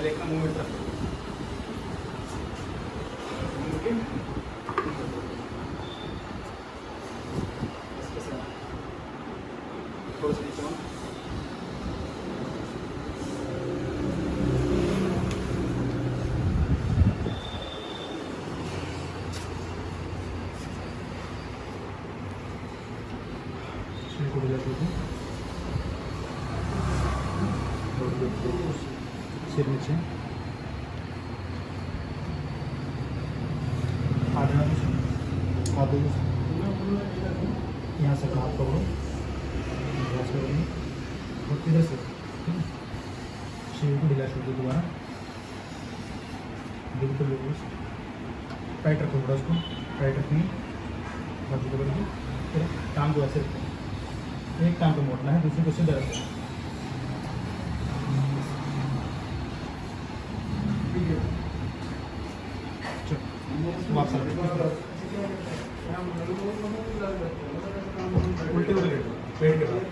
पहले एक मूवमेंट रखो थोड़ा सा नीचे सिर नीचे यहाँ से हाथ पकड़ो और इधर से ठीक है शरीर को ढीला छोड़ दो दोबारा बिल्कुल टाइट रखो थोड़ा उसको टाइट रखिए बाजू को करके फिर टांग को ऐसे रखो एक टांग को मोड़ना है दूसरी को सीधा रखो वापस उल्टे उल्टे पेट के साथ